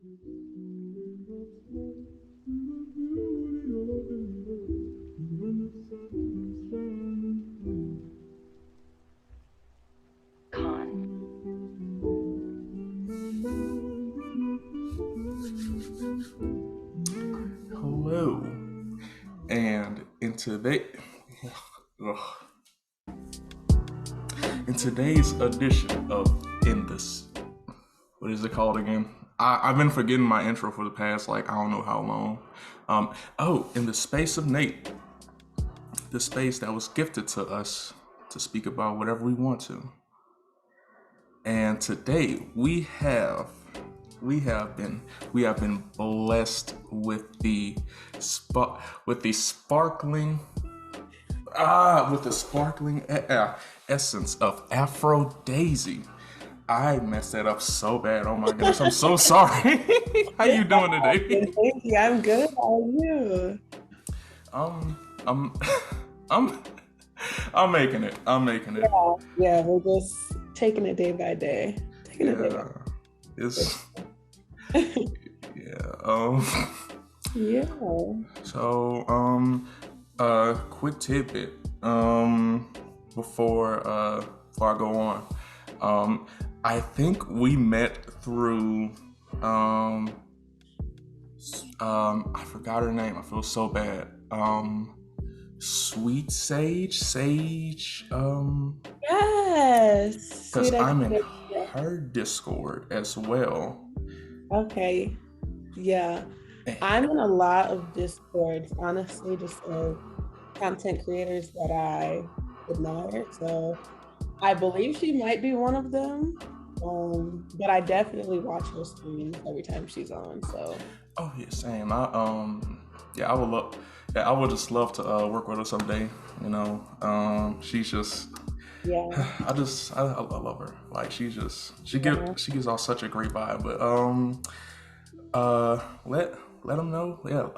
Hello, and in today's edition of In This, what is it called again? I've been forgetting my intro for the past I don't know how long. In the space of Nate, the space that was gifted to us to speak about whatever we want to. And today we have been blessed with the sparkling essence of Aphrodase. I messed that up so bad. Oh my goodness, I'm so sorry. How you doing today? Thank you. I'm good. How are you? I'm I'm making it. Yeah, we're just taking it day by day. It's yeah. Yeah. So quick tidbit. Before I go on. I think we met through I forgot her name. I feel so bad. Sweet Sage. Yes. Because I'm in her Discord as well. Okay. Yeah. I'm in a lot of Discords, honestly, just content creators that I admire. So I believe she might be one of them. But I definitely watch her streams every time she's on. So. Oh yeah, same. I would just love to work with her someday. You know, she's just. Yeah. I love her. Like she gives off such a great vibe. But let them know. Yeah.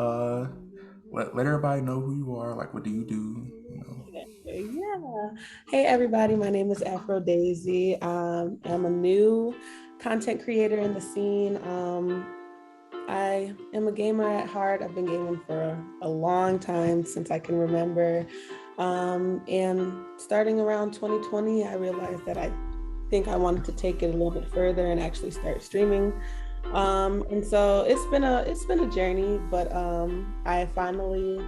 Let everybody know who you are. Like, what do you do? You know. Yeah. Hey everybody, my name is Aphrodase. I'm a new content creator in the scene. I am a gamer at heart. I've been gaming for a long time, since I can remember. And starting around 2020, I realized that I think I wanted to take it a little bit further and actually start streaming. And so it's been a journey, but I finally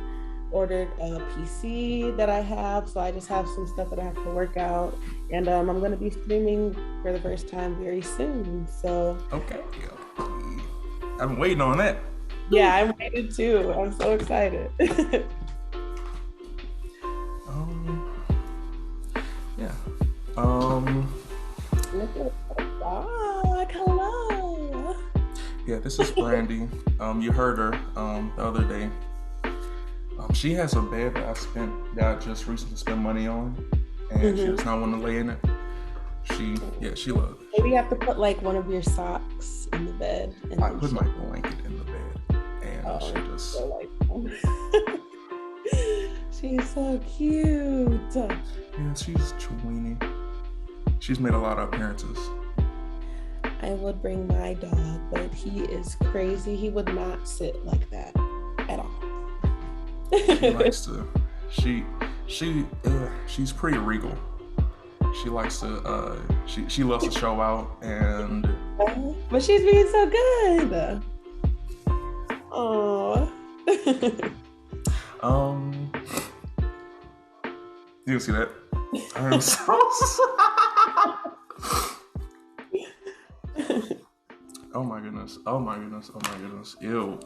ordered a PC that I have, so I just have some stuff that I have to work out, and I'm going to be streaming for the first time very soon. So okay. I'm waiting on that. Yeah, I'm waiting too. I'm so excited. Yeah. Hello. Yeah, this is Brandy. You heard her the other day. She has a bed that I just recently spent money on, and she does not want to lay in it. She loves it. Maybe you have to put one of your socks in the bed. And I put my blanket in the bed, and she just. She's so cute. Yeah, she's tweeny. She's made a lot of appearances. I would bring my dog, but he is crazy. He would not sit like that at all. She likes to. She's pretty regal. She likes to. She loves to show out, and. But she's being so good. Oh. You see that? I'm so Oh my goodness. Ew.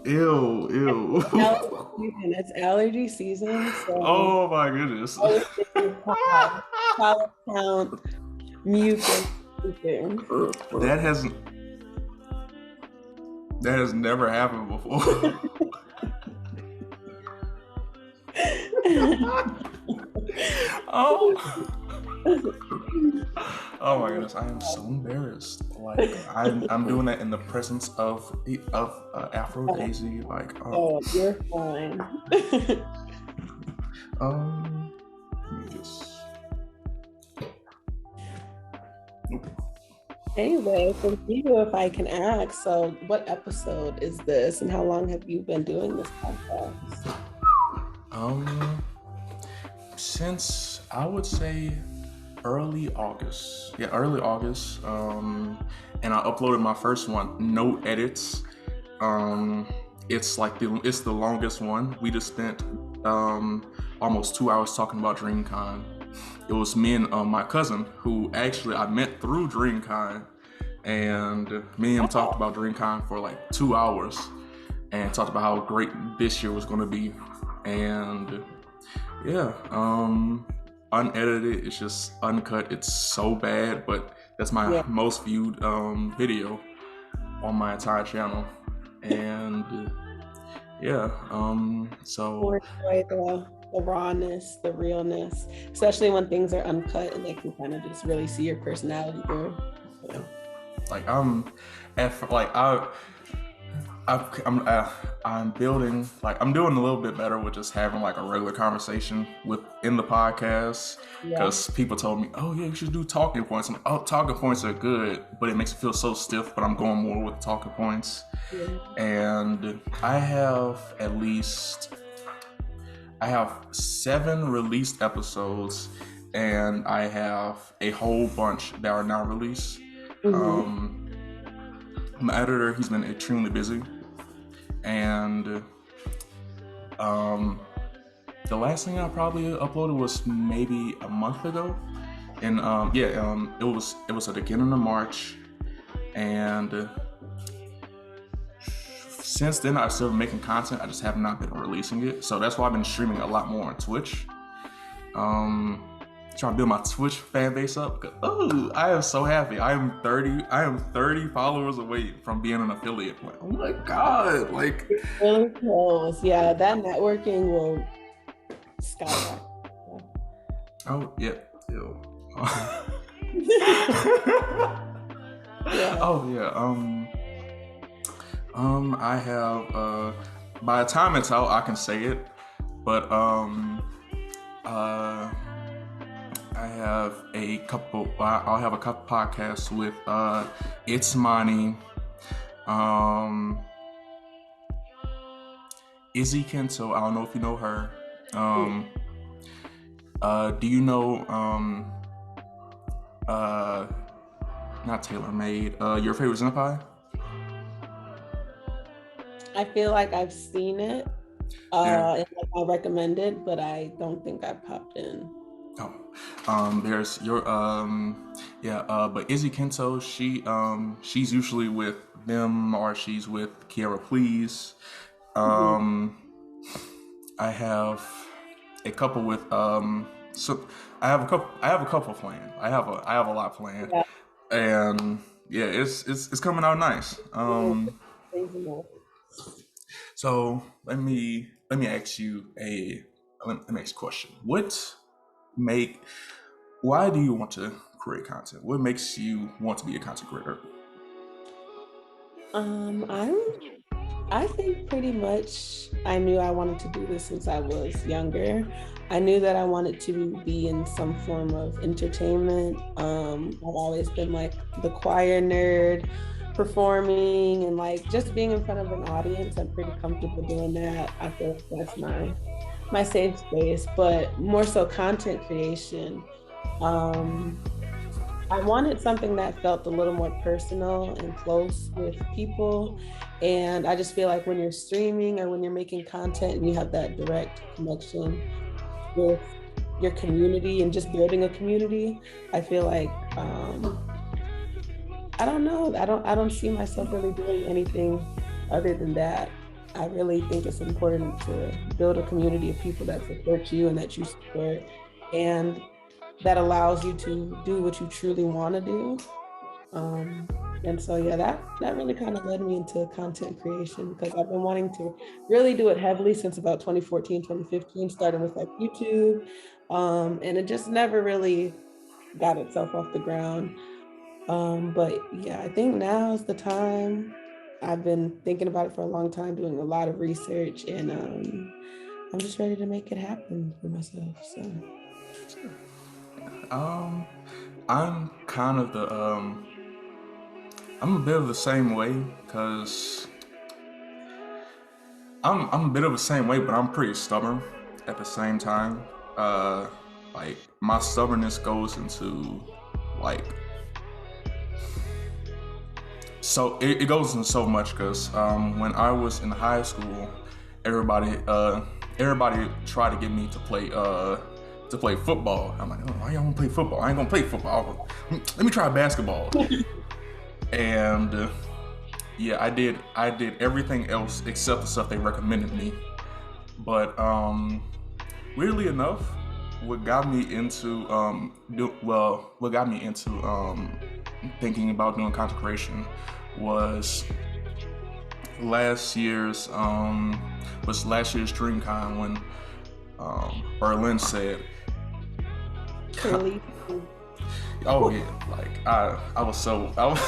It's allergy season. So oh my goodness. Count, mucus. That has never happened before. Oh my goodness, I am so embarrassed. I'm doing that in the presence of Aphrodase. You're fine. Let me just. Nope. Anyway, for you, if I can ask, so what episode is this and how long have you been doing this podcast? Um, since I would say early August. Yeah, early August. And I uploaded my first one, no edits. Um, it's the longest one. We just spent almost 2 hours talking about DreamCon. It was me and my cousin, who actually I met through DreamCon, and me and him talked Oh, about DreamCon for like 2 hours and talked about how great this year was going to be. And yeah, unedited, it's just uncut. It's so bad, but that's my yeah. most viewed video on my entire channel. And yeah, so More enjoy the rawness, the realness, especially when things are uncut and they can kind of just really see your personality through. So, like like I'm building, like I'm doing a little bit better with just having like a regular conversation within the podcast, yeah. because people told me, oh yeah, you should do talking points. And oh, talking points are good, but it makes me feel so stiff. But I'm going more with talking points, Yeah. and I have 7 released episodes, and I have a whole bunch that are not released. Mm-hmm. Um, my editor, he's been extremely busy, and um, the last thing I probably uploaded was maybe a month ago, and it was at the beginning of March, and since then I've still been making content. I just have not been releasing it, so that's why I've been streaming a lot more on Twitch. Um, Trying to build my Twitch fan base up. Oh, I am so happy. I am 30 followers away from being an affiliate. Like, oh my god! Like, Really close. Yeah, that networking will skyrocket. oh yeah, ew. Yeah. Oh yeah. I have by the time it's out, I can say it, but uh, I have a couple. I'll have a couple podcasts with It's Money, um, Izzy Kento. I don't know if you know her. Um, do you know uh, not Taylor Made? Your favorite Senpai? I feel like I've seen it There. and like I recommend it, but I don't think I popped in. Oh, there's your yeah, but Izzy Kento, she's usually with them, or she's with Kiara Please. Mhm. Um, I have a couple with so I have a couple planned. I have a lot planned, Yeah. and yeah, it's coming out nice. So let me ask you let me ask you a question. Make Why do you want to create content? What makes you want to be a content creator? I'm I think pretty much I knew I wanted to do this since I was younger. I knew that I wanted to be in some form of entertainment. I've always been like the choir nerd, performing and like just being in front of an audience. I'm pretty comfortable doing that. I feel like that's my safe space, but more so content creation. Um, I wanted something that felt a little more personal and close with people. And I just feel like when you're streaming or when you're making content and you have that direct connection with your community and just building a community, I feel like I don't know. I don't see myself really doing anything other than that. I really think it's important to build a community of people that support you and that you support, and that allows you to do what you truly want to do. Um, and so yeah, that really kind of led me into content creation because I've been wanting to really do it heavily since about 2014, 2015, starting with like YouTube. And it just never really got itself off the ground. But yeah, I think now is the time. I've been thinking about it for a long time, doing a lot of research, and I'm just ready to make it happen for myself. So Um, I'm kind of the I'm a bit of the same way because I'm a bit of the same way, but I'm pretty stubborn at the same time. Uh, like my stubbornness goes into like it goes into so much because when I was in high school, everybody everybody tried to get me to play football. I'm like, oh, why y'all want to play football? I ain't gonna play football. Let me try basketball. And yeah, I did everything else except the stuff they recommended me. But weirdly enough, what got me into what got me into thinking about doing consecration was last year's DreamCon when Berlin said, Really? "Oh yeah, like I was so I was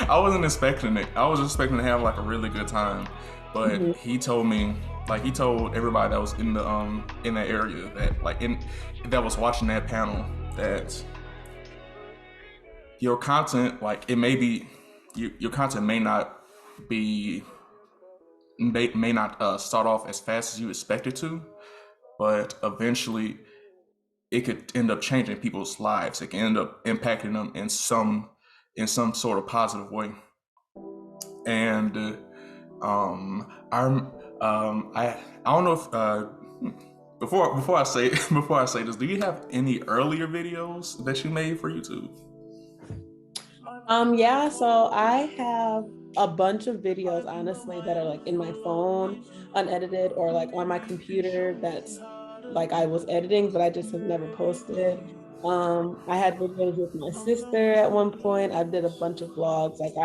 I wasn't expecting it. I was expecting to have like a really good time, but he told me, like he told everybody that was in that area that that was watching that panel that your content, like it may be your content be may not start off as fast as you expect it to, but eventually it could end up changing people's lives. It can end up impacting them in some sort of positive way. And I'm I don't know if before I say before I say this, do you have any earlier videos that you made for YouTube? Yeah, so I have a bunch of videos, honestly, that are like in my phone, unedited, or like on my computer that's like I was editing, but I just have never posted. I had videos with my sister at one point. I did a bunch of vlogs. Like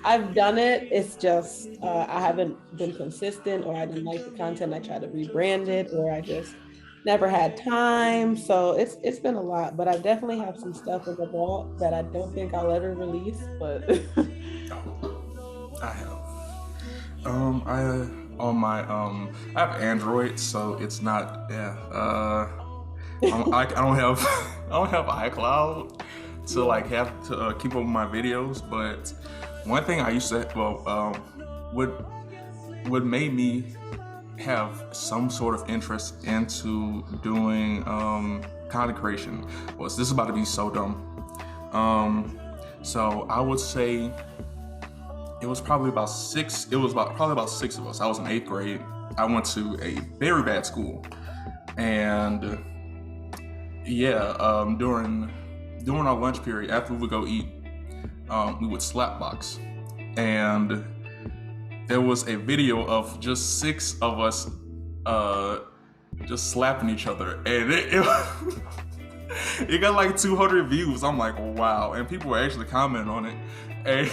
I've done it. It's just I haven't been consistent, or I didn't like the content. I tried to rebrand it, or I just never had time. So it's been a lot, but I definitely have some stuff in the vault that I don't think I'll ever release. But I have. I on my I have Android, so it's not yeah. I don't have I don't have iCloud to like have to keep up with my videos. But one thing I used to what made me have some sort of interest into doing content creation was this is about to be so dumb. So I would say it was probably about six. It was probably about six of us. I was in eighth grade. I went to a very bad school, and yeah, during our lunch period after we would go eat, we would slap box, and there was a video of just six of us just slapping each other, and it got like 200 views. I'm like, wow, and people were actually commenting on it, and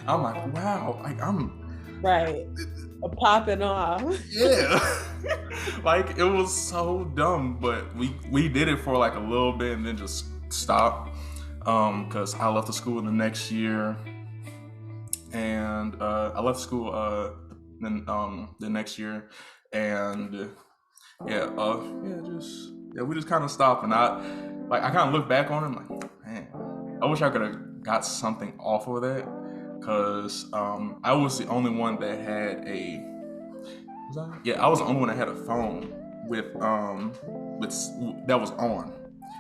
I'm like, wow, like right, popping off. yeah, like it was so dumb, but we did it for like a little bit and then just stopped, because I left the school the next year, and I left school then the next year, and we just kind of stopped, and I kind of look back on it, I'm like, man, I wish I could have got something off of that, because I was the only one that had I was the only one that had a phone with that was on.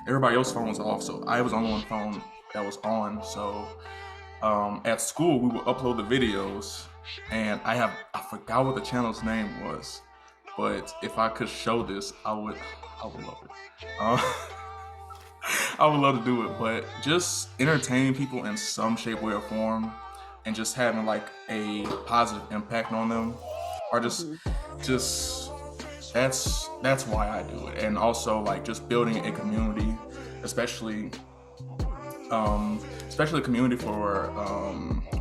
Everybody else's phone was off, so I was the only one phone that was on. So at school we would upload the videos, and I forgot what the channel's name was, but if I could show this, I would love it. I would love to do it, but just entertaining people in some shape, way, or form, and just having like a positive impact on them, or just that's why I do it. And also like just building a community, especially a community for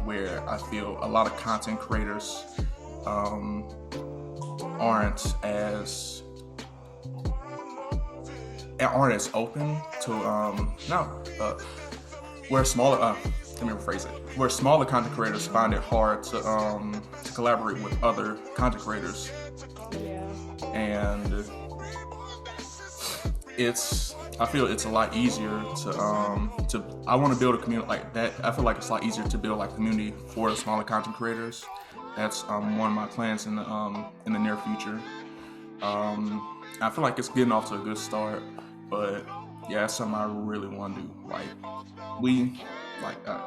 where I feel a lot of content creators aren't as open to where smaller let me rephrase it, where smaller content creators find it hard to collaborate with other content creators. Yeah. And I feel it's a lot easier to I want to build a community like that. I feel like it's a lot easier to build like community for smaller content creators. That's one of my plans in the near future. I feel like it's getting off to a good start, but yeah, that's something I really want to do. Like we, like uh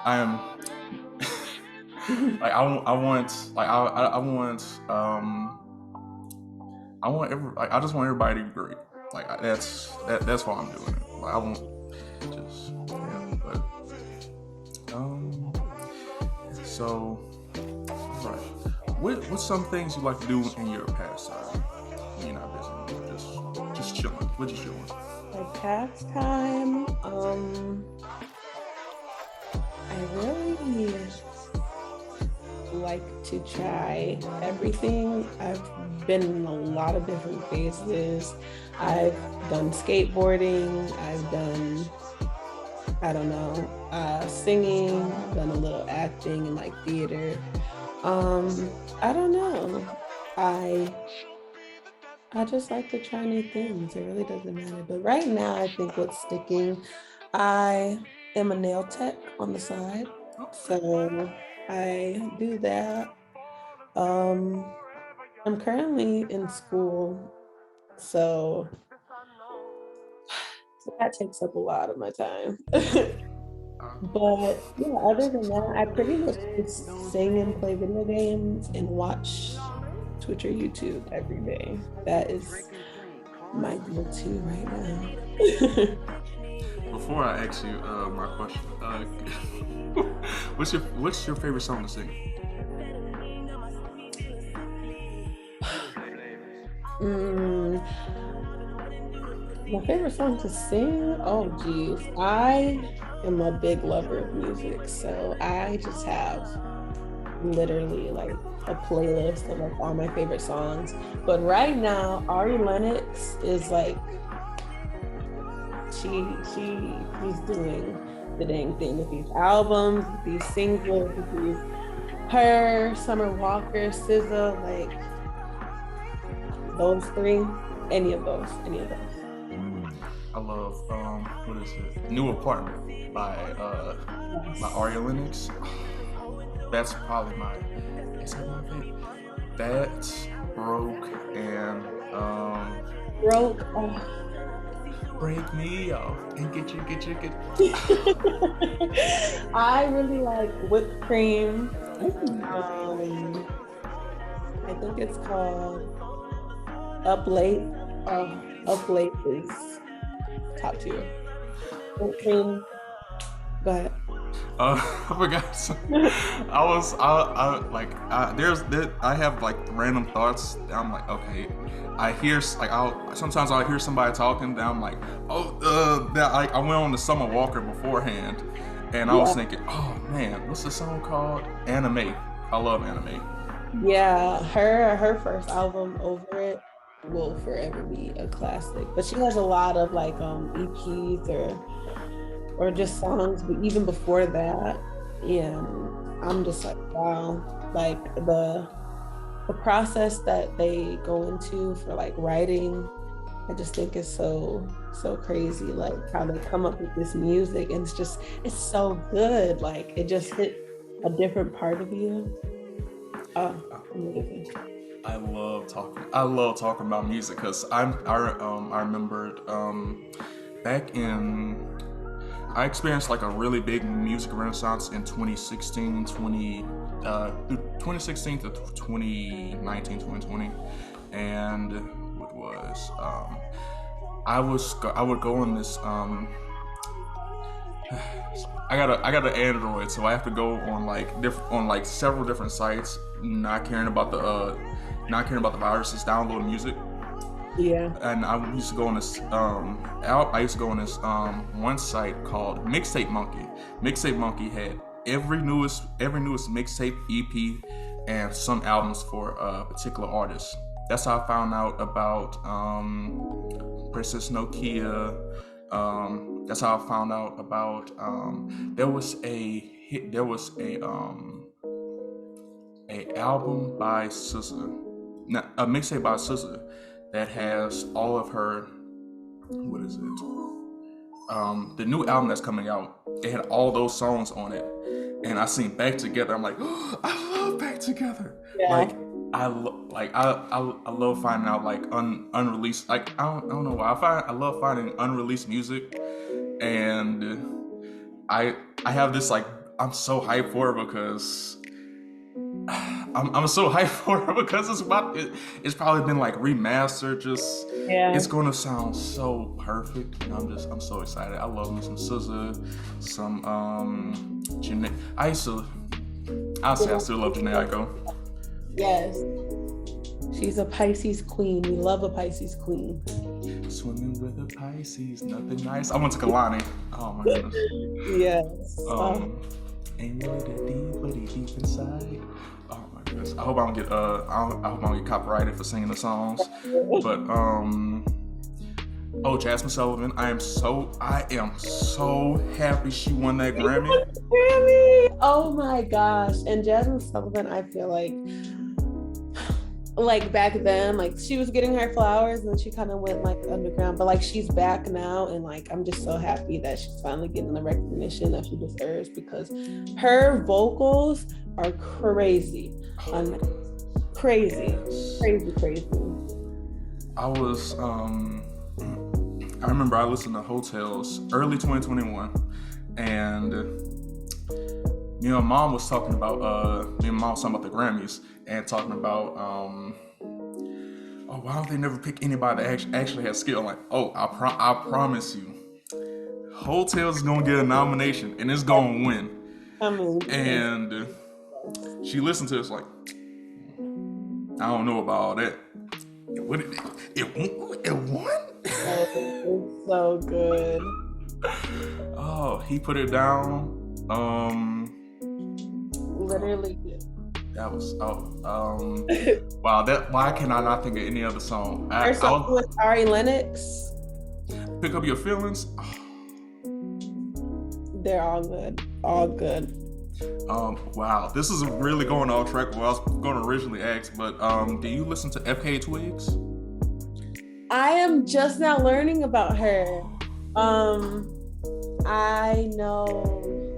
I am like I want like I want I want I just want everybody to be great. Like that's why I'm doing it. Like I want just yeah, but so right. What's some things you like to do in your pastime when you're not busy? Just chilling. What you chilling? My pastime, I really like to try everything. I've been in a lot of different phases. I've done skateboarding, I've done, I don't know, singing, I've done a little acting and like theater. I don't know. I I just like to try new things. It really doesn't matter. But right now, I think what's sticking, I am a nail tech on the side. So I do that. Um, I'm currently in school. So that takes up a lot of my time. But yeah, other than that, I pretty much just sing and play video games and watch Twitch or YouTube every day. That is my go-to right now. Before I ask you my question, what's your favorite song to sing? Mm, my favorite song to sing? Oh, geez. I am a big lover of music. So I just have literally like a playlist of like all my favorite songs. But right now, Ari Lennox is like, she's doing the dang thing with these albums, with these singles, with these her, Summer Walker, SZA, like those three, any of those. I love what is it? New Apartment by Yes. Aria Lennox. That's probably my is that my favorite? That's Broke and Broke. Oh. Break Me Off and get. I really like whipped cream. Ooh. Um, I think it's called Up Late. Oh, Up Late is top tier. Whipped cream. Go ahead. I forgot. I have like random thoughts. I'm like, okay. I hear like I'll hear somebody talking. Then I'm like, oh, that I went on to Summer Walker beforehand, and I was Yeah. thinking, oh man, what's the song called? Anime. I love anime. Yeah, her first album, Over It, will forever be a classic. But she has a lot of like EPs or just songs, but even before that, yeah, I'm just like, wow, like the process that they go into for like writing, I just think is so crazy. Like how they come up with this music and it's so good. Like it just hit a different part of you. Oh, amazing. I love talking about music because I remembered back in I experienced like a really big music renaissance in 2016 to 2019, 2020, and what was I would go on this I got an Android, so I have to go on like several different sites, not caring about the viruses, download music. Yeah. And I used to go on this I used to go on this one site called Mixtape Monkey. Mixtape Monkey had every newest mixtape, EP, and some albums for a particular artist. That's how I found out about Princess Nokia. That's how I found out about there was a album by SZA, a mixtape by SZA that has all of her what is it? The new album that's coming out. It had all those songs on it, and I seen Back Together. I'm like, oh, I love Back Together. Yeah. Like I love finding out like unreleased. Like I don't know why I love finding unreleased music, and I have this like I'm so hyped for it because I'm so hyped for it because it's probably been like remastered. Just Yeah. it's gonna sound so perfect, and I'm so excited. I love me some SZA, some Janae. I'll say I still love Janae Aiko. Yes. She's a Pisces queen. We love a Pisces queen. Swimming with a Pisces, nothing nice. I went to Kalani. Oh my goodness. Yes. Ain't really that deep, but he deep inside. Oh my goodness. I hope I don't get I hope I don't get copyrighted for singing the songs. But Jasmine Sullivan, I am so happy she won that Grammy. Grammy! Oh my gosh. And Jasmine Sullivan, I feel like back then, like she was getting her flowers and then she kind of went like underground, but like she's back now, and like I'm just so happy that she's finally getting the recognition that she deserves, because her vocals are crazy. Crazy. I remember I listened to Hotels early 2021, and Mom was talking about me and Mom was talking about the Grammys and talking about why don't they never pick anybody that actually has skill? I'm like, I promise you, Hotels is gonna get a nomination and it's gonna win. And she listened to us like, I don't know about all that. It won? It's so good. Oh, he put it down. Literally. That was wow. Why can I not think of any other song? Her song with Ari Lennox. Pick Up Your Feelings. They're all good. All good. Wow. This is really going off track what I was going to originally ask, but do you listen to FK Twigs? I am just now learning about her. I know.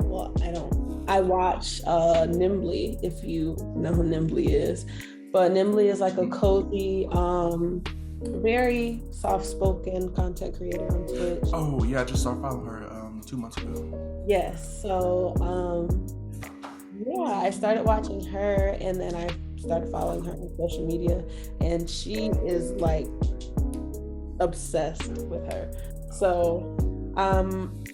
Well, I don't. I watch Nimbly, if you know who Nimbly is. But Nimbly is like a cozy, very soft-spoken content creator on Twitch. Oh yeah, I just started following her 2 months ago. Yes, so I started watching her, and then I started following her on social media, and she is like obsessed with her. So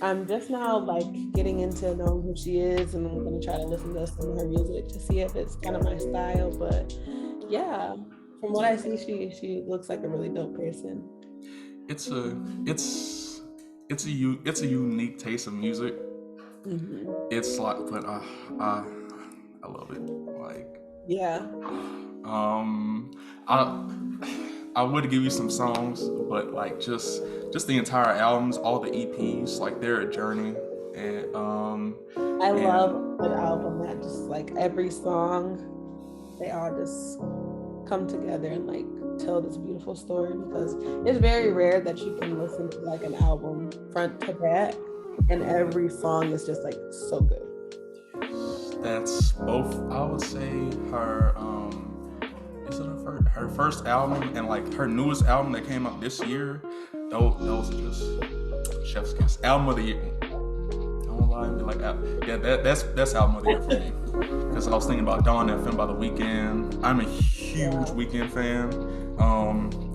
I'm just now like getting into knowing who she is, and I'm gonna try to listen to some of her music to see if it's kind of my style. But yeah, from what I see, she looks like a really dope person. It's a unique taste of music. Mm-hmm. It's like, but I love it. Like yeah. I would give you some songs, but like just the entire albums, all the EPs, like they're a journey. And I love an album that just like every song, they all just come together and like tell this beautiful story, because it's very rare that you can listen to like an album front to back and every song is just like so good. That's both, I would say, her is it her first album and like her newest album that came out this year. Those are just chef's kiss. Album of the year. Don't lie and be like, yeah, that's album of the year for me. Because I was thinking about Dawn FM by The Weeknd. I'm a huge Weeknd fan.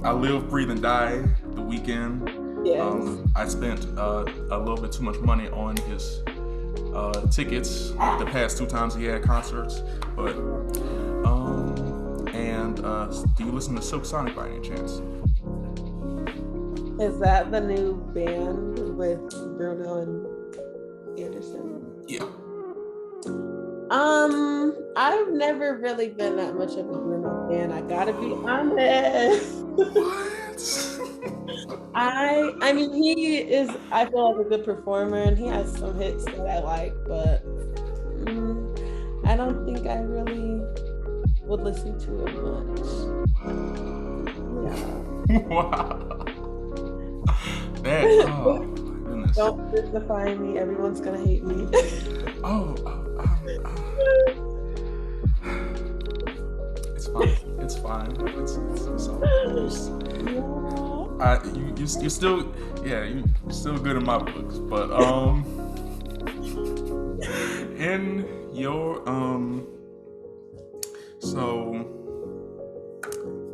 I Live, Breathe, and Die, The Weeknd. Yes. I spent a little bit too much money on his tickets the past 2 times he had concerts. But do you listen to Silk Sonic by any chance? Is that the new band with Bruno and Anderson? Yeah. I've never really been that much of a Bruno fan. I gotta be honest. What? I mean, he is, I feel like a good performer, and he has some hits that I like, but I don't think I really would listen to it much. Yeah. Wow. that. Oh my goodness. Don't define me. Everyone's gonna hate me. Oh, it's fine. It's fine. It's all you still, yeah, you're still good in my books. But in your so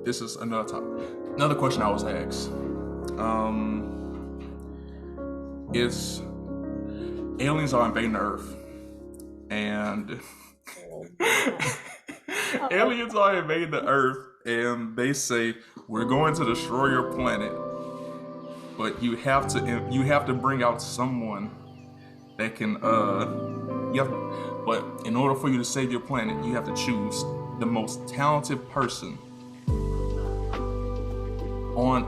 this is another topic. Another question I was asked. Is aliens are invading the Earth, and aliens are invading the Earth, and they say we're going to destroy your planet, but you have to bring out someone that can but in order for you to save your planet, you have to choose the most talented person on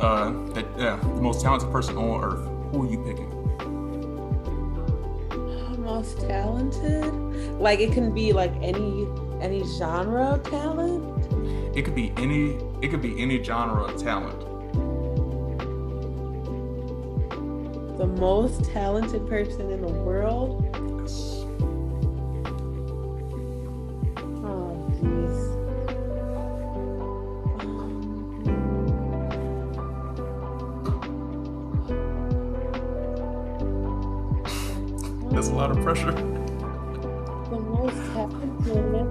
the most talented person on Earth. Who are you picking? Most talented? Like it can be like any genre of talent? It could be any genre of talent. The most talented person in the world? Yes. Oh jeez. That's a lot of pressure. The most talented.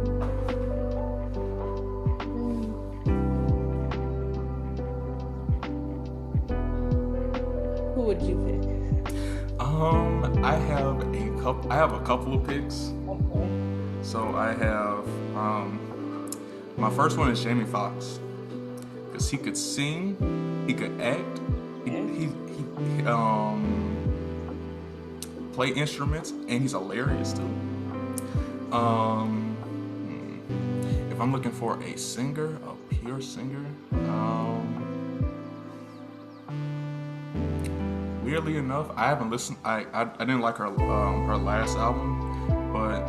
Who would you pick? I have a couple of picks. Okay. So I have my first one is Jamie Foxx, because he could sing, he could act, he play instruments, and he's hilarious too. If I'm looking for a singer, a pure singer, weirdly enough, I haven't listened. I didn't like her last album, but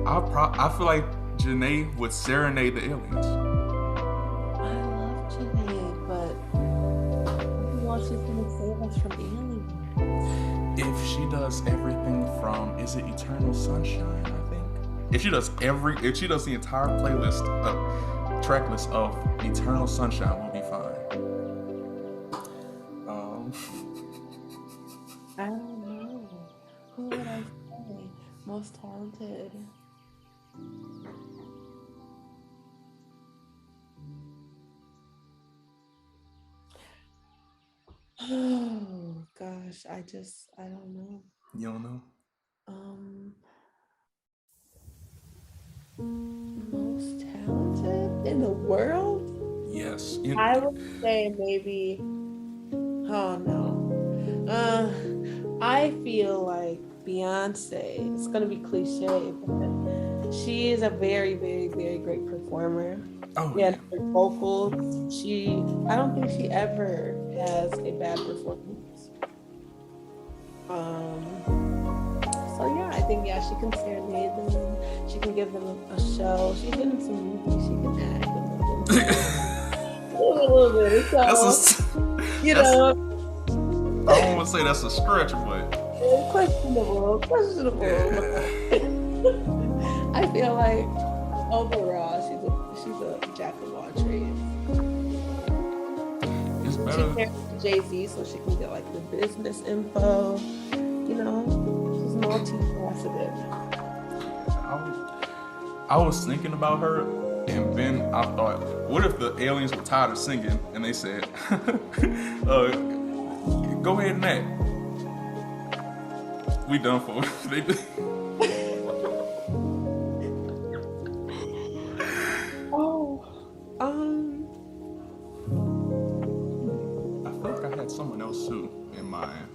I feel like Janae would serenade the aliens. I love Janae, but who else is gonna save us from aliens? If she does everything from, is it Eternal Sunshine? I think. If she does the entire playlist, track list of Eternal Sunshine, we'll be fine. I don't know. Who would I say? Most talented. Oh gosh, I don't know. You don't know? Most talented in the world? Yes. I would say maybe. Oh no. I feel like Beyonce. It's gonna be cliche, but she is a very, very, very great performer. Oh yeah, her vocals. I don't think she ever has a bad performance. So yeah, I think she can serenade them. She can give them a show. She's in some movies. She can act a little bit. So, I don't want to say that's a stretch, but questionable. I feel like overall, she's a jack of all trades. It's better. She's married to Jay-Z, so she can get like the business info. She's multifaceted. I was thinking about her, and then I thought, what if the aliens were tired of singing and they said, go ahead and act. We done for. I feel like I had someone else too in mind.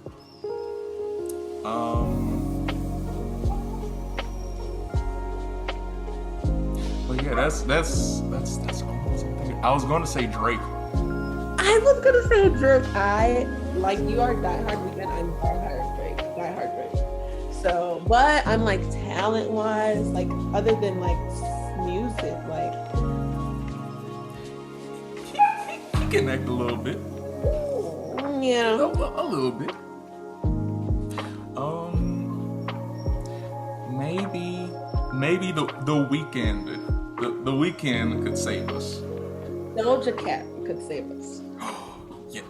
But yeah, that's almost. I was going to say Drake. I was gonna say Drake. Like you are diehard Weeknd. I'm diehard Drake. So, but I'm like talent-wise, like other than like music, like he can act a little bit. Yeah. A little bit. Maybe the weekend. The weekend could save us. Doja Cat could save us. Yeah.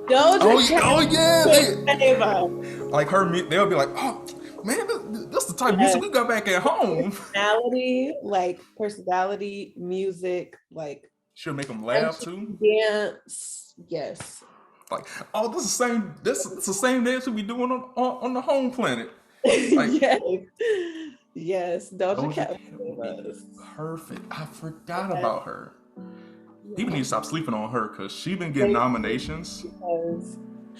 Doja Cat could save us. Like they'll be like, oh man, that's the type of music we got back at home. Personality, music, like She'll make them laugh too. Dance, yes. Like, oh, this is the same dance we be doing on the home planet. Like, yes, Doja Cat would be perfect. I forgot about her. People need to stop sleeping on her because she's been getting nominations.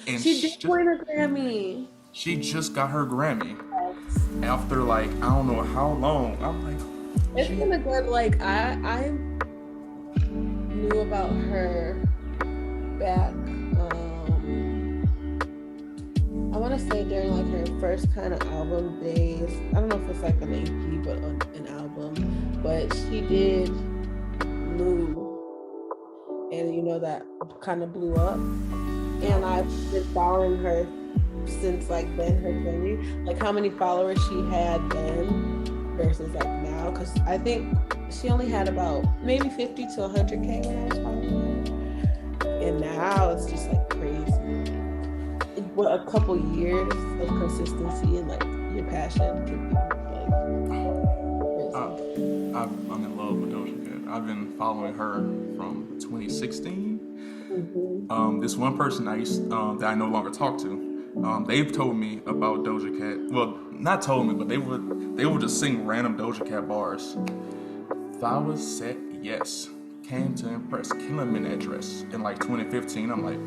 And she did win a Grammy. She just got her Grammy after like I don't know how long. I'm like, it's been a good like I knew about her back. I want to say during like her first kind of album days. I don't know if it's like an EP, but an album. But she did Move, and you know that kind of blew up. And I've been following her since like then, her journey, like how many followers she had then versus like now. Because I think she only had about maybe 50 to 100K when I was following her, and now it's just like crazy. What a couple years of consistency and like your passion can be like. I'm in love with Doja Cat. I've been following her from 2016. Mm-hmm. This one person that I no longer talk to, they've told me about Doja Cat. Well, not told me, but they would just sing random Doja Cat bars. Flowers said yes, came to impress, killing me in that dress. In like 2015, I'm like,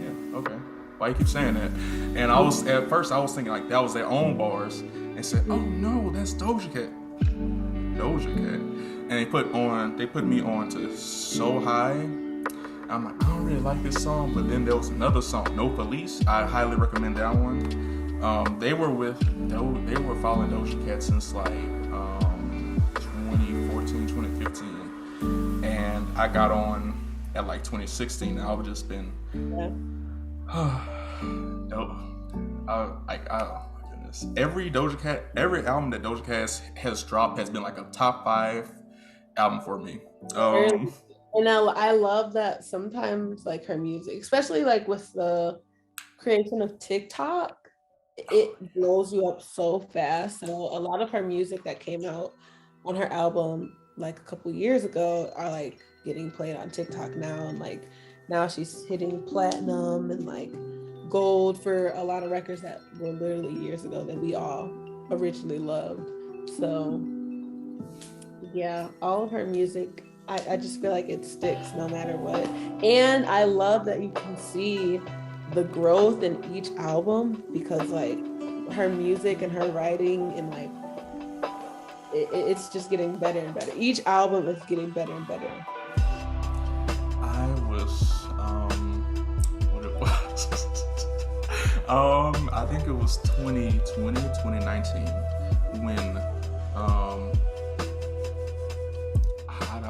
yeah, okay. Why you keep saying that? And at first I was thinking like that was their own bars, and said, oh no, that's Doja Cat. Doja Cat. And they put me on to So High. I'm like, I don't really like this song, but then there was another song, No Police. I highly recommend that one. They were following Doja Cat since like 2014, 2015, and I got on at like 2016. I've just been, oh my goodness. Every album that Doja Cat has dropped has been like a top 5 album for me. And I love that sometimes like her music, especially like with the creation of TikTok, it blows you up so fast. So a lot of her music that came out on her album like a couple years ago are like getting played on TikTok now, and like now she's hitting platinum and like gold for a lot of records that were literally years ago that we all originally loved. So yeah, all of her music, I just feel like it sticks no matter what. And I love that you can see the growth in each album, because like her music and her writing and like it's just getting better and better. Each album is getting better and better. I think it was 2020, 2019 when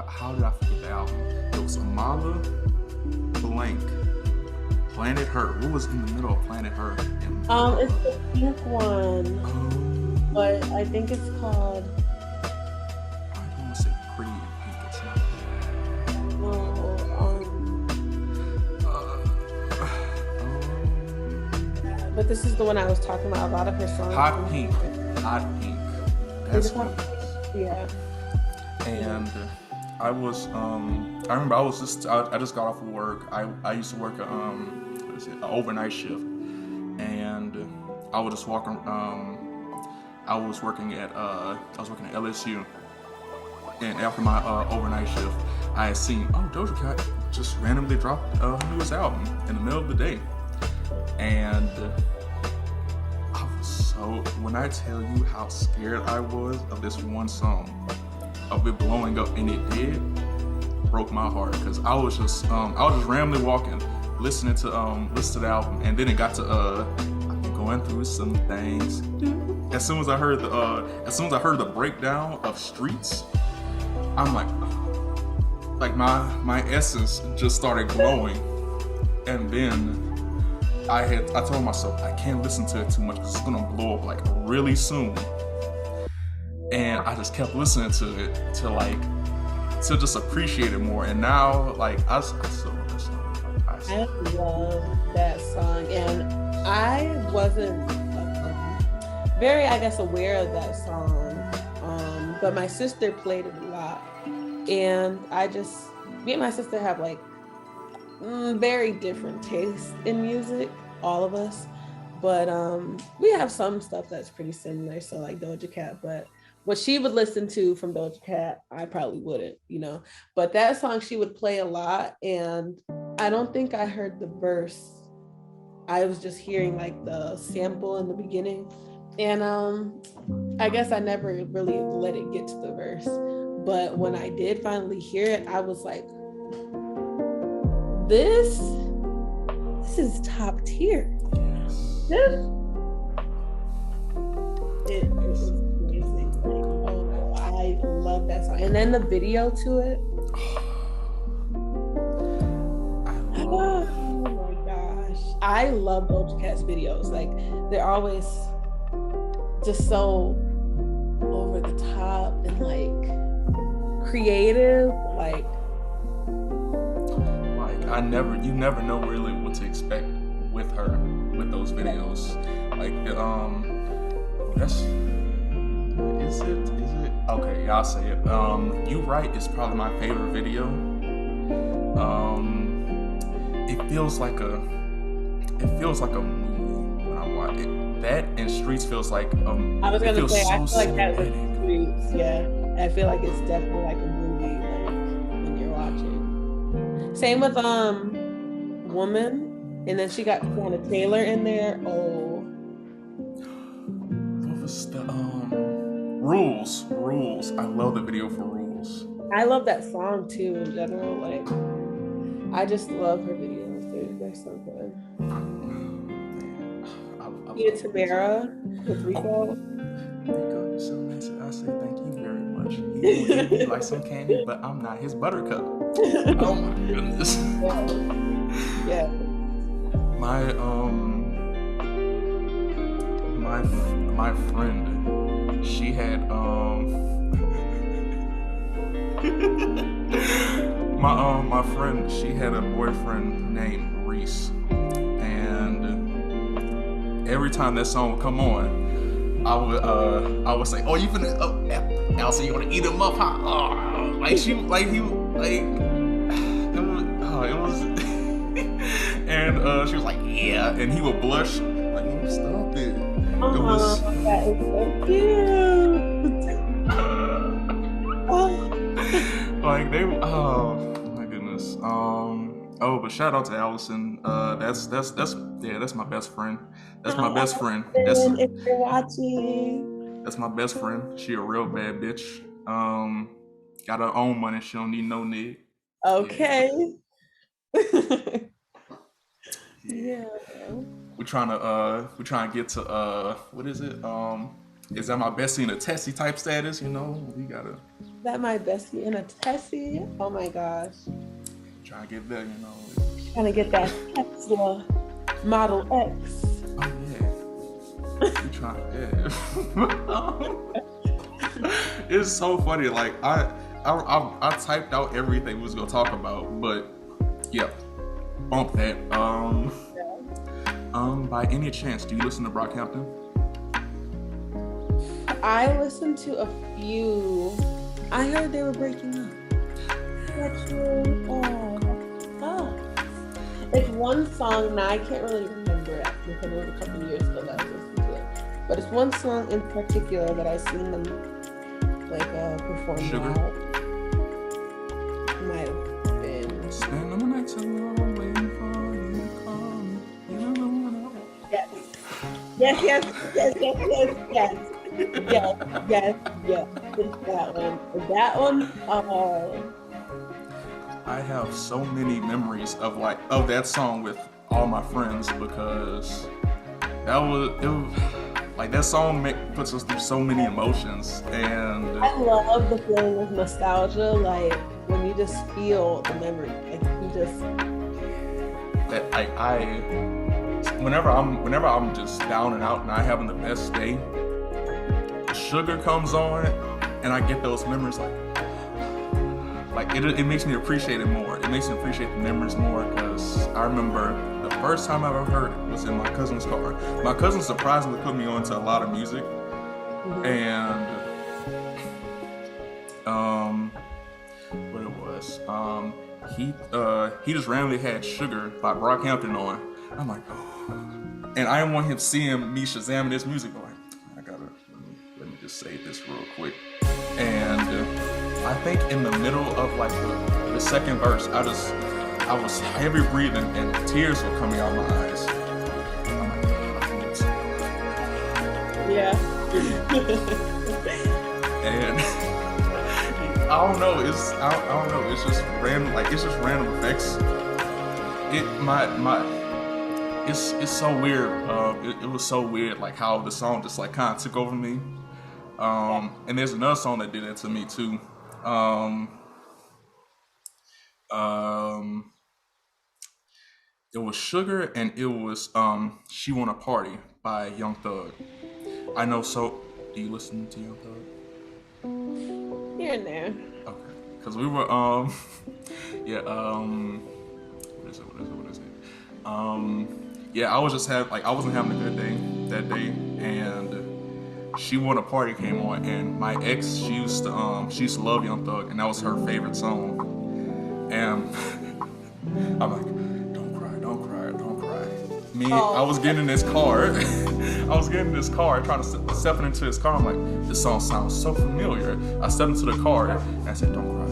how did I forget the album? It was Amala Blank, Planet Her. What was in the middle of Planet Her? It's the pink one, but I think it's called. I don't want to say Pretty in Pink. It's not that. But this is the one I was talking about. A lot of her songs. Hot Pink. That's what it was. Yeah. And I remember I just got off of work. I used to work an overnight shift, and I was just walking. I was working at LSU, and after my overnight shift, I had seen Doja Cat just randomly dropped her newest album in the middle of the day, and when I tell you how scared I was of this one song, of it blowing up, and it did, broke my heart, because I was just randomly walking, listening to the album, and then it got to I've been going through some things. As soon as I heard the breakdown of Streets, I'm like my essence just started glowing. And then I told myself I can't listen to it too much because it's gonna blow up like really soon. And I just kept listening to it to just appreciate it more. And now like I still love that song. I love that song, and I wasn't very, I guess, aware of that song, but my sister played it a lot, and me and my sister have like very different tastes in music, all of us, but we have some stuff that's pretty similar, so like Doja Cat, but what she would listen to from Doja Cat, I probably wouldn't, but that song she would play a lot, and I don't think I heard the verse. I was just hearing like the sample in the beginning, and I guess I never really let it get to the verse, but when I did finally hear it, I was like, this is top tier. It was amazing. Like, oh, I love that song. And then the video to it. Oh my gosh. I love Doja Cat's videos. Like, they're always just so over the top and like creative. Like you never know really what to expect with her with those videos. Like is it okay, yeah, I'll say it. You Right is probably my favorite video. It feels like a movie when I watch it. That and Streets feels like I was gonna say, I feel like that's Streets. Yeah, I feel like it's definitely like a movie, like when you're watching. Same with Woman, and then she got Tiana Taylor in there. Oh, what was the Rules? I love the video for Rules. I love that song too in general. Like, I just love her videos. They're so good. Yeah, Tamara with Rico. Rico, so nice. I say thank you very much. He will give me like some candy, but I'm not his buttercup. Oh my goodness. Yeah. My friend, she had my friend, she had a boyfriend named Reese, and every time that song would come on, I would say, "Oh, you finna, Elsie, you wanna eat him up, huh?" Oh, like she, like he, like it was, and she was like, "Yeah," and he would blush, like, "No, stop it." It was. That is so cute. Like they, oh my goodness. Oh, but shout out to Allison. That's my best friend. That's my best friend. If you're watching, that's my best friend. She a real bad bitch. Got her own money. She don't need no nigga. Okay. Yeah. We're trying to get to what is it? Is that my bestie in a Tessie type status? We gotta. Is that my bestie in a Tessie? Oh my gosh. Trying to get there, Trying to get that Tesla Model X. Oh yeah. We trying, yeah. It's so funny. Like I typed out everything we was gonna talk about, but yeah, bump that. By any chance, do you listen to Brockhampton? I listened to a few. I heard they were breaking up. It's one song, now I can't really remember it because it was a couple years ago that I listened to it. But it's one song in particular that I've seen them perform Sugar? live. Might have been. Spend the nights alone waiting for you to call me. You don't know what I Yes. Yes. It's that one. I have so many memories of that song with all my friends because that song puts us through so many emotions, and I love the feeling of nostalgia, like when you just feel the memory, like you just that whenever I'm just down and out and I having the best day, Sugar comes on and I get those memories like it makes me appreciate it more. It makes me appreciate the memories more because I remember the first time I ever heard it was in my cousin's car. My cousin surprisingly put me on to a lot of music, and what it was, he just randomly had Sugar by Brockhampton on. I'm like, oh, and I didn't want him seeing me Shazamming this music. I'm like, let me just say this real quick, and. I think in the middle of like the second verse, I was heavy breathing and tears were coming out of my eyes. I'm like, yeah. And I don't know. It's just random. Like it's just random effects. It's so weird. It was so weird. Like how the song just like kind of took over me. And there's another song that did that to me too. It was Sugar and it was She Wanna Party by Young Thug. I know. So do you listen to Young Thug? Here and there. Okay, because we were yeah, what is it? Yeah, I was just I wasn't having a good day that day, and She Wanna Party came on, and my ex, she used to love Young Thug, and that was her favorite song. And I'm like, don't cry. I was getting in this car. Trying to step into his car. I'm like, this song sounds so familiar. I stepped into the car, and I said, don't cry.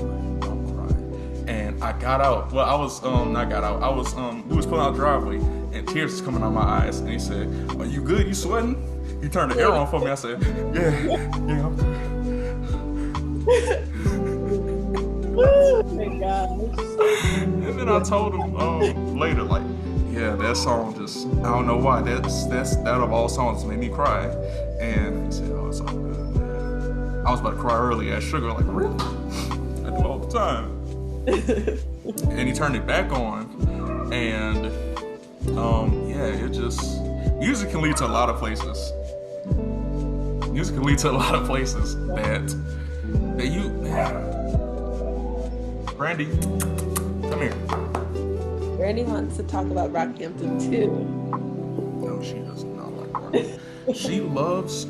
And I got out. Well, I was, not got out. I was, we was pulling out the driveway, and tears was coming out of my eyes. And he said, are you good? You sweating? He turned the air on for me. I said, yeah, I'm good. Oh my gosh. And then I told him later, like, yeah, that song just, I don't know why, that of all songs made me cry. And he said, oh, it's all good, man. I was about to cry earlier at Sugar, like, really? I do all the time. And he turned it back on, and yeah, it just, music can lead to a lot of places. Music can lead to a lot of places that you... Brandy, come here. Brandy wants to talk about Brockhampton too. No, she does not like Brockhampton. She likes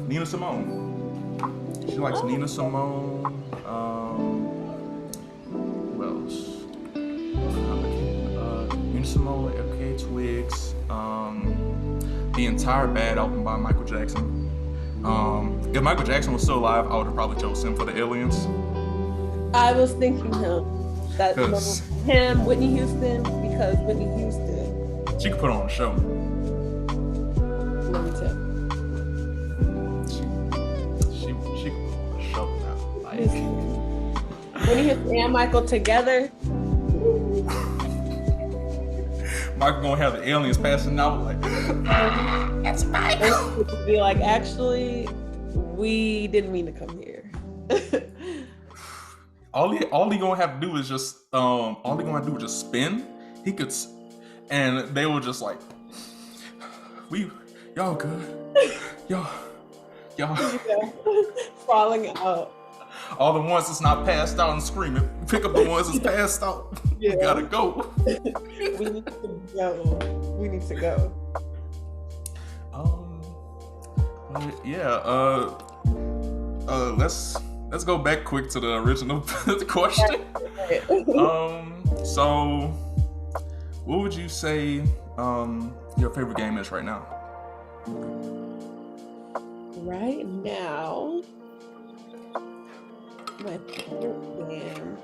Nina Simone. She likes Nina Simone. Who else? Nina Simone, FK Twigs. The entire Bad album by Michael Jackson. If Michael Jackson was still alive, I would have probably chosen him for the Aliens. I was thinking him. Him, Whitney Houston, because Whitney Houston. She could put on a show. Number two. She could put on a show now. Like Whitney Houston and Michael together. Michael gonna have the aliens passing out like, that's Michael. Be like, actually, we didn't mean to come here. All he gonna have to do is just spin. He could, and they were just like, y'all good, y'all. Falling out. All the ones that's not passed out and screaming. Pick up the ones that's passed out. Yeah. We gotta go. We need to go. Let's go back quick to the original question. So what would you say your favorite game is right now? Right now, my favorite game,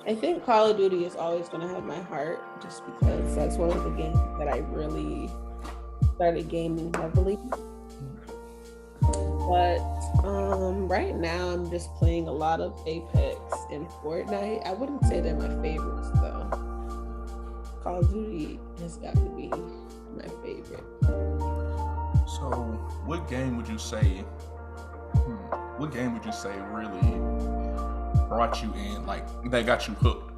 I think Call of Duty is always going to have my heart, just because that's one of the games that I really started gaming heavily. But right now I'm just playing a lot of Apex and Fortnite. I wouldn't say they're my favorites though. Call of Duty has got to be my favorite. So what game would you say really brought you in, like that got you hooked?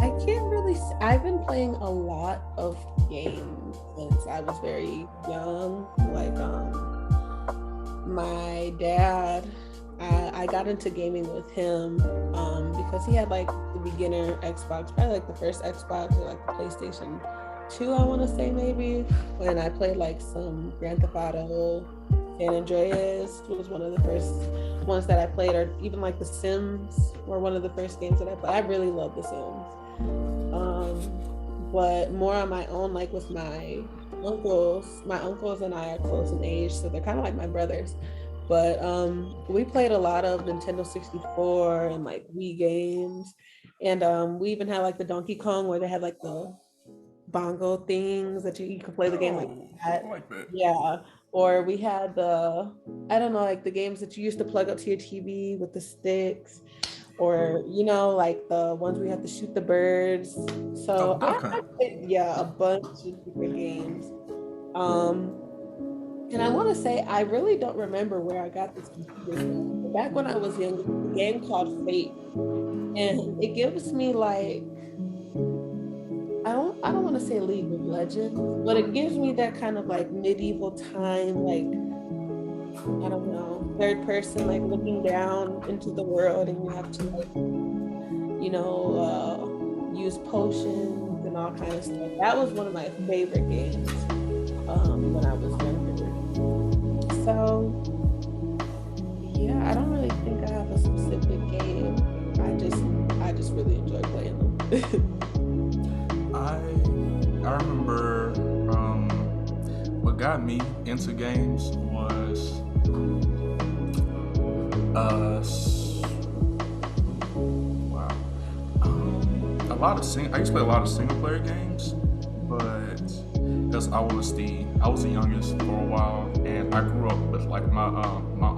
I can't really. I've been playing a lot of games since I was very young. Like, my dad, I got into gaming with him because he had like the beginner Xbox, probably like the first Xbox or like the PlayStation 2, I want to say maybe. When I played like some Grand Theft Auto, San Andreas was one of the first ones that I played, or even like The Sims were one of the first games that I played. I really love The Sims. But more on my own, like with my uncles. My uncles and I are close in age, so they're kind of like my brothers. But we played a lot of Nintendo 64 and like Wii games. And we even had like the Donkey Kong where they had like the bongo things that you could play the game like Oh, that. I like that. Yeah. Or we had I don't know, like the games that you used to plug up to your TV with the sticks, or like the ones we had to shoot the birds. Oh, So Duck I Hunt. played, yeah, a bunch of different games. Um, and I want to say I really don't remember where I got this computer from. But back when I was young, there was a game called Fate, and it gives me like I don't want to say League of Legends, but it gives me that kind of like medieval time, like I don't know, third person, like looking down into the world, and you have to like use potions and all kind of stuff. That was one of my favorite games when I was younger. So yeah, I don't really think I have a specific game. I just really enjoy playing them. I remember what got me into games was wow a lot of I used to play a lot of single player games, but because I was the youngest for a while, and I grew up with like my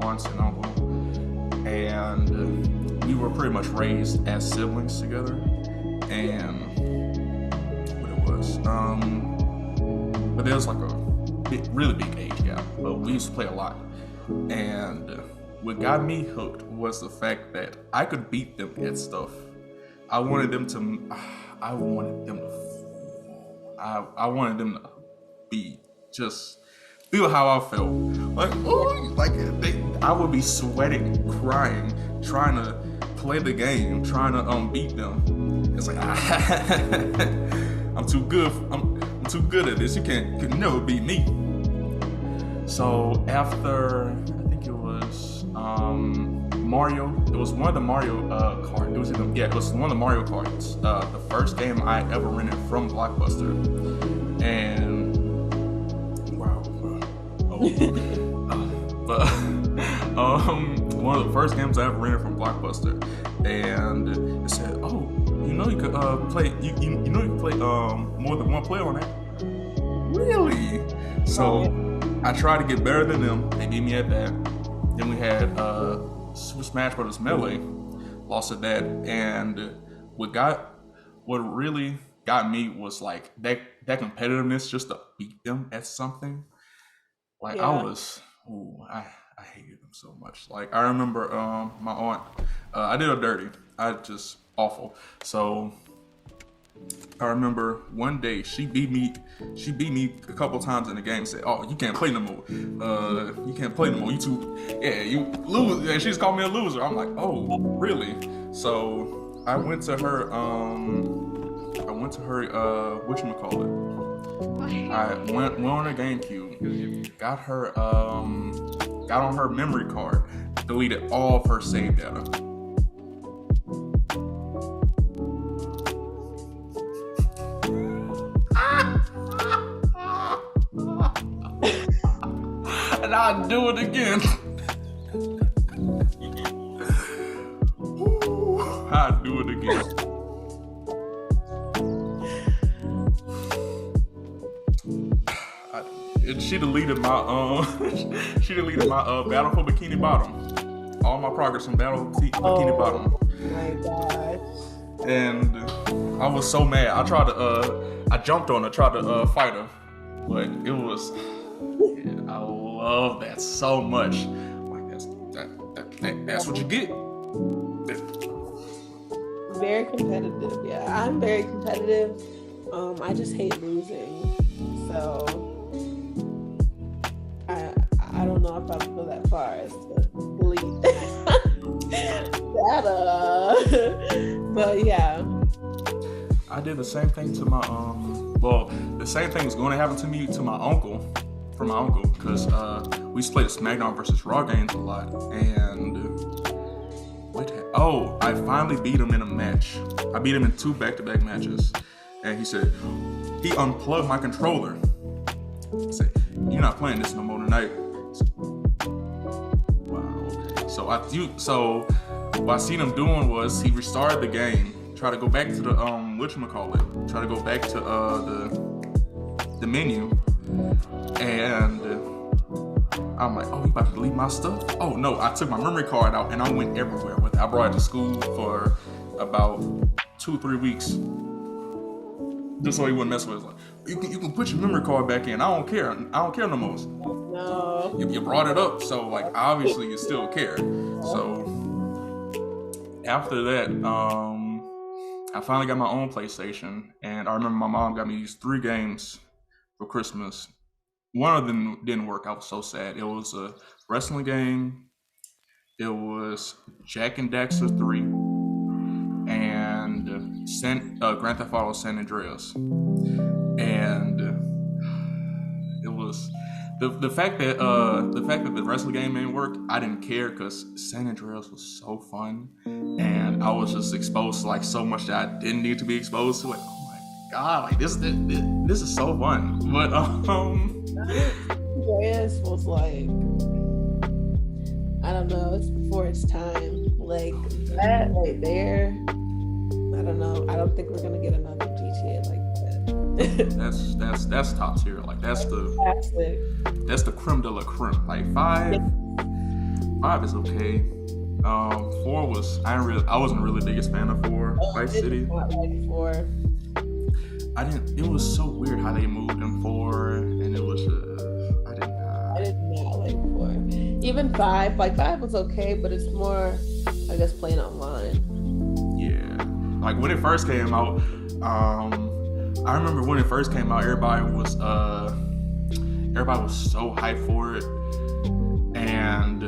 aunts and uncle, and we were pretty much raised as siblings together, and what it was but there was like a really big age gap, but we used to play a lot, and what got me hooked was the fact that I could beat them at stuff. I wanted them to I wanted them to I wanted them to be just feel how I felt. Like, ooh, like I would be sweating, crying, trying to play the game, trying to beat them. It's like I'm too good. I'm too good at this. You can never beat me. So after I think it was Mario. It was one of the Mario cards. It was one of the Mario cards. The first game I ever rented from Blockbuster, and wow, but one of the first games I ever rented from Blockbuster, and it said, "Oh, you could play. You can play more than one player on that." Really? So I tried to get better than them. They beat me at that. Then we had Super Smash Bros. Melee. Lost at that, and what really got me was like that competitiveness, just to beat them at something. Like Yeah. I hated them so much. Like I remember my aunt, I did her dirty. I just awful. So I remember one day she beat me a couple times in the game. Said, "Oh, you can't play no more. You can't play no more. You lose." And she just called me a loser. I'm like, "Oh, really?" So I went to her. Whatchamacallit? I went on her GameCube, got on her memory card, deleted all of her save data. And I'd do it again. I'd do it again. And she deleted my Battle for Bikini Bottom. All my progress from Battle for Bikini Bottom. My gosh. And I was so mad. I jumped on her, tried to fight her, but it was. I love that so much. Like that's what you get. very competitive. Yeah, I'm very competitive. I just hate losing. So I don't know if I would go that far as to delete data. But yeah. I did the same thing to my the same thing was going to happen to me to my uncle, because we used to play the SmackDown versus Raw games a lot, and I finally beat him in a match. I beat him in 2 back-to-back matches, and he said he unplugged my controller. He said, "You're not playing this no more tonight." I said, wow, okay. So what I seen him doing was he restarted the game, tried to go back to the whatchamacallit, try to go back to the menu, and I'm like, oh, you about to delete my stuff? Oh no, I took my memory card out and I went everywhere with it. I brought it to school for about 2-3 weeks, just so he wouldn't mess with it. Like, you can put your memory card back in. I don't care no more. No. You brought it up, so like obviously you still care. So after that, I finally got my own PlayStation, and I remember my mom got me these 3 games for Christmas. One of them didn't work. I was so sad. It was a wrestling game. It was Jack and Daxter 3 and Grand Theft Auto San Andreas. And it was the fact that the wrestling game didn't work, I didn't care because San Andreas was so fun, and I was just exposed to like so much that I didn't need to be exposed to. Like, oh my god, like this is so fun. But Andreas was like, I don't know, it's before its time. Like that right there, I don't know. I don't think we're gonna get another GTA like that. that's top tier. Like that's the classic. That's the creme de la creme. Like 5 is okay. 4 was I wasn't really the biggest fan of 4. Vice City. Not like 4. It was so weird how they moved in 4, and it was I did not like 4. Even 5, like 5 was okay, but it's more, I guess, playing online. Yeah, like when it first came out, I remember when it first came out, everybody was so hyped for it, and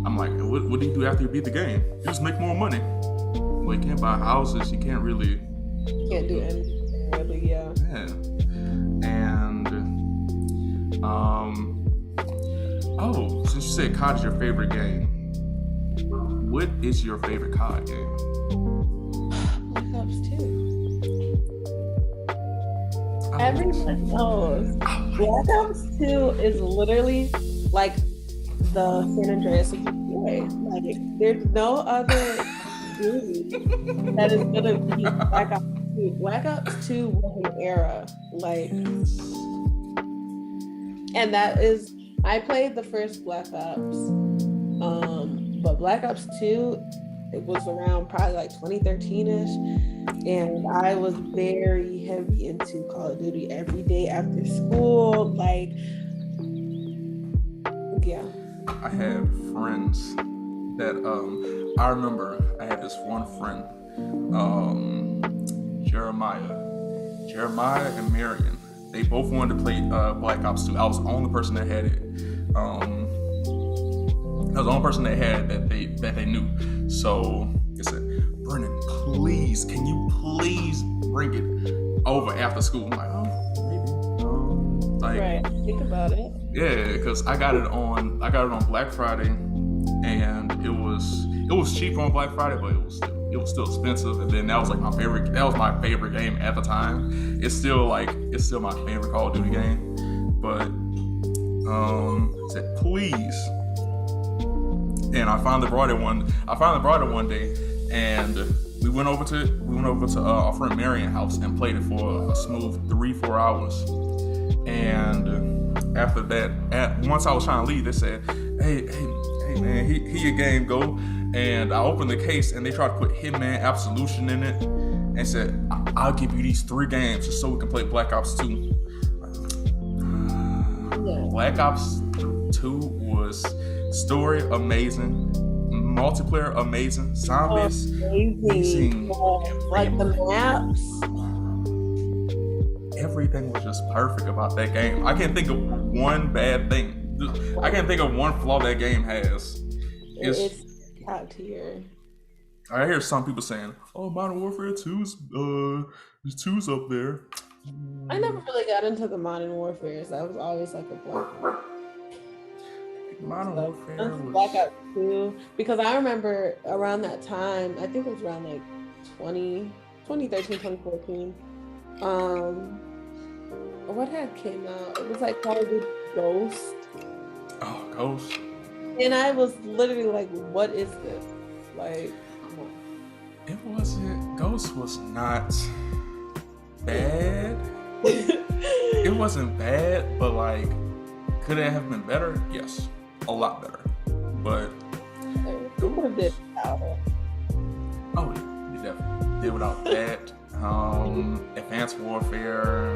I'm like, what do you do after you beat the game? You just make more money. Well, you can't buy houses. You can't really. Can't do anything really, yeah. Yeah, and since you said COD is your favorite game, what is your favorite COD game? Black Ops 2. Everyone knows Black Ops 2 is literally like the San Andreas of GTA. Like, there's no other movie that is gonna be Black Ops 2. Black Ops 2 was an era, like, and that is. I played the first Black Ops, but Black Ops 2, it was around probably like 2013-ish, and I was very heavy into Call of Duty every day after school. Like, yeah. I had friends that I remember I had this one friend, Jeremiah and Marion. They both wanted to play Black Ops 2. I was the only person that had it. I was the only person that had it that they knew. So they said, Brennan, please, can you please bring it over after school? I'm like, oh, maybe. Like, right. Think about it. Yeah, because I got it on Black Friday, and it was cheap on Black Friday, but it was still expensive. And then that was my favorite game at the time. It's still my favorite Call of Duty game. But I said please, and I finally brought it one day, and we went over to our friend Marion's house and played it for a smooth 3-4 hours. And after that, once I was trying to leave, they said, hey man, here your game go. And I opened the case, and they tried to put Hitman Absolution in it, and said, I'll give you these 3 games just so we can play Black Ops 2. Black Ops 2 was story amazing, multiplayer, amazing. Zombies, amazing. amazing. Like the maps. Everything was just perfect about that game. I can't think of one bad thing. I can't think of one flaw that game has. It's top tier. I hear some people saying, "Oh, Modern Warfare 2's two's up there." I never really got into the Modern Warfare. So I was always like a Black Ops. Modern Warfare was Black Ops 2, because I remember around that time, I think it was around like 2013, 2014. What had came out? It was like Call of Duty Ghost. Oh, Ghost. And I was literally like, what is this? Like, come on. It wasn't. Ghost was not bad. It wasn't bad, but like, could it have been better? Yes, a lot better. But it could have been better. Oh, yeah, you definitely did without that. Advanced Warfare.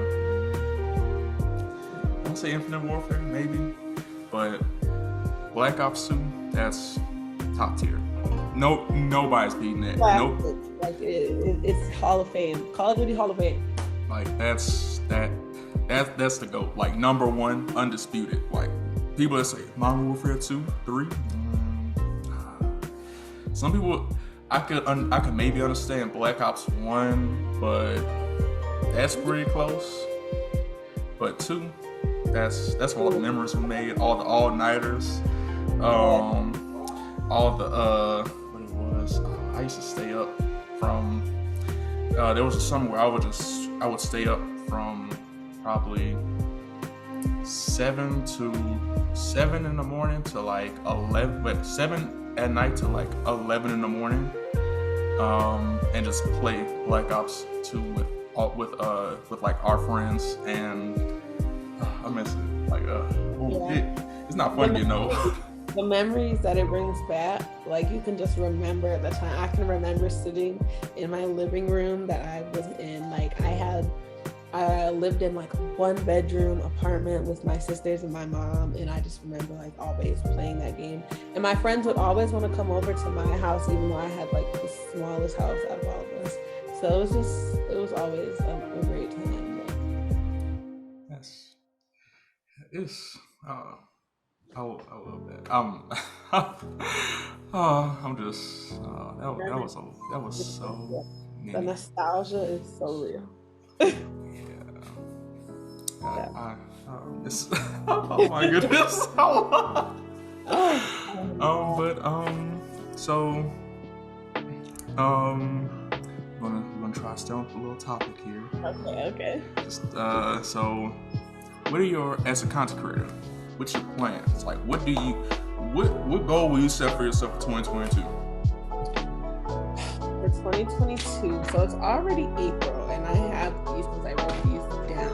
I don't say Infinite Warfare, maybe, but Black Ops 2, that's top tier. No, nobody's beating it. Nope. Like it's Hall of Fame. Call of Duty Hall of Fame. Like that's the GOAT. Like number one, undisputed. Like people that say Modern Warfare 2, 3. Some people I could maybe understand Black Ops 1, but that's pretty close. But 2, that's where all the memories were made, all the all-nighters, all the what it was. I used to stay up from. There was a summer where I would stay up from probably 7 in the morning to like 11, but 7 at night to like 11 in the morning, and just play Black Ops 2 with like our friends, and I miss it. Like it's not fun, you know. The memories that it brings back, like you can just remember the time. I can remember sitting in my living room that I was in. Like I lived in like a 1-bedroom apartment with my sisters and my mom, and I just remember like always playing that game. And my friends would always want to come over to my house, even though I had like the smallest house out of all of us. So it was always a great time. Yes, it's I love that. I'm just that was so. The nostalgia is so real. Oh my goodness. So we're gonna try to stay on a little topic here. Okay. Just, so what are your, as a content creator, what's your plans? Like what goal will you set for yourself for 2022? For 2022, so it's already April, and I have these because I wrote these down.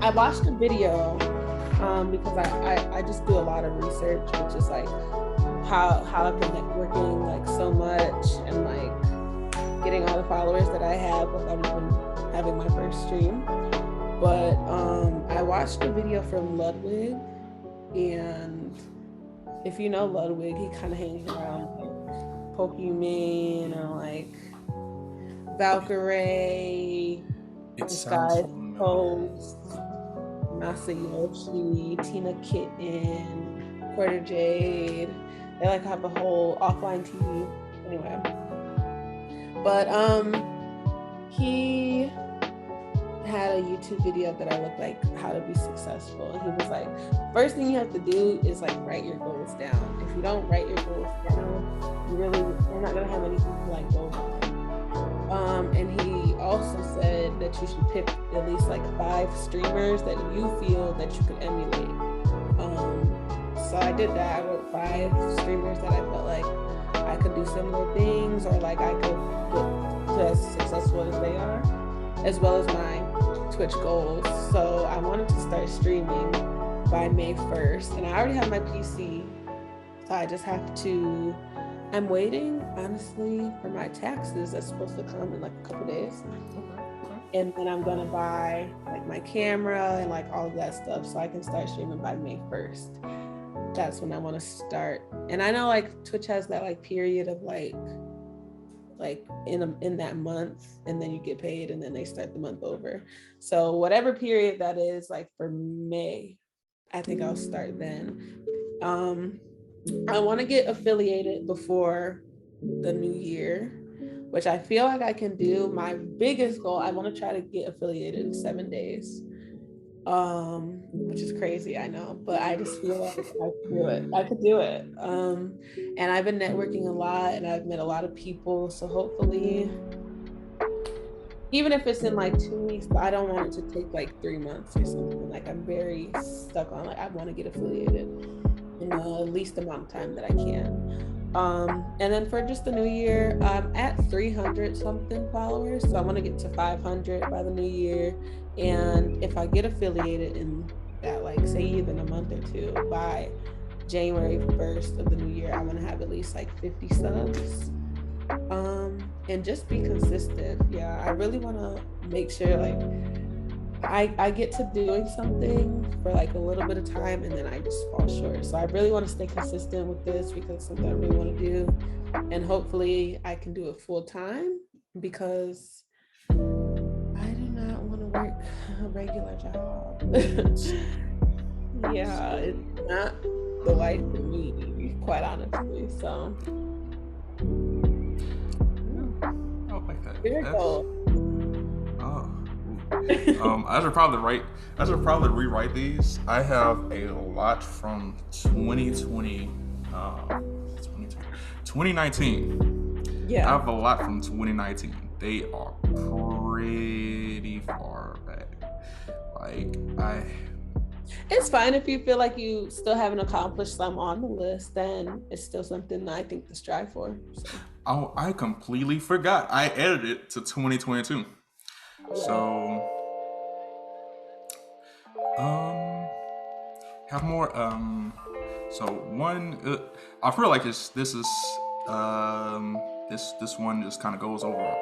I watched a video because I just do a lot of research, which is like how I've been networking like so much and like getting all the followers that I have without even having my first stream. But I watched a video from Ludwig, and if you know Ludwig, he kind of hangs around like Pokemon or like Valkyrie, Sky Post, Masayoshi, Tina Kitten, Quarter Jade. They like have a whole offline TV. Anyway, but he had a YouTube video that I looked like how to be successful, and he was like, first thing you have to do is like write your goals down. If you don't write your goals down, you're not gonna have anything to like go on. And he also said that you should pick at least like 5 streamers that you feel that you could emulate. So I did that. I wrote 5 streamers that I felt like I could do similar things, or like I could get as successful as they are, as well as my Twitch goals. So I wanted to start streaming by May 1st, and I already have my PC, so I just have to, I'm waiting honestly for my taxes that's supposed to come in like a couple days, and then I'm gonna buy like my camera and like all of that stuff so I can start streaming by May 1st. that's when I want to start. And I know like Twitch has that like period of like in that month, and then you get paid and then they start the month over. So whatever period that is, like for May, I think I'll start then. I want to get affiliated before the new year, which I feel like I can do. My biggest goal, I want to try to get affiliated in 7 days. Which is crazy, I know, but I just feel like I could do it. I could do it. And I've been networking a lot and I've met a lot of people. So hopefully, even if it's in like 2 weeks, but I don't want it to take like 3 months or something. Like I'm very stuck on like I want to get affiliated in the least amount of time that I can. And then for just the new year, I'm at 300 something followers. So I want to get to 500 by the new year. And if I get affiliated in that, like, say, even a month or two, by January 1st of the new year, I want to have at least like 50 subs. And just be consistent. Yeah, I really want to make sure like I get to doing something for like a little bit of time and then I just fall short. So I really want to stay consistent with this because it's something I really want to do. And hopefully I can do it full time because I do not want to work a regular job. Yeah, it's not the life for me, quite honestly. So I don't like that. here we go. Oh. I should probably rewrite these. I have a lot from 2020, 2019. I Yeah. have a lot from 2019. They are pretty far back. Like It's fine if you feel like you still haven't accomplished some on the list, then it's still something that I think to strive for. So. Oh, I completely forgot. I edited it to 2022. So, um, have more. So one, I feel like this is this one just kind of goes over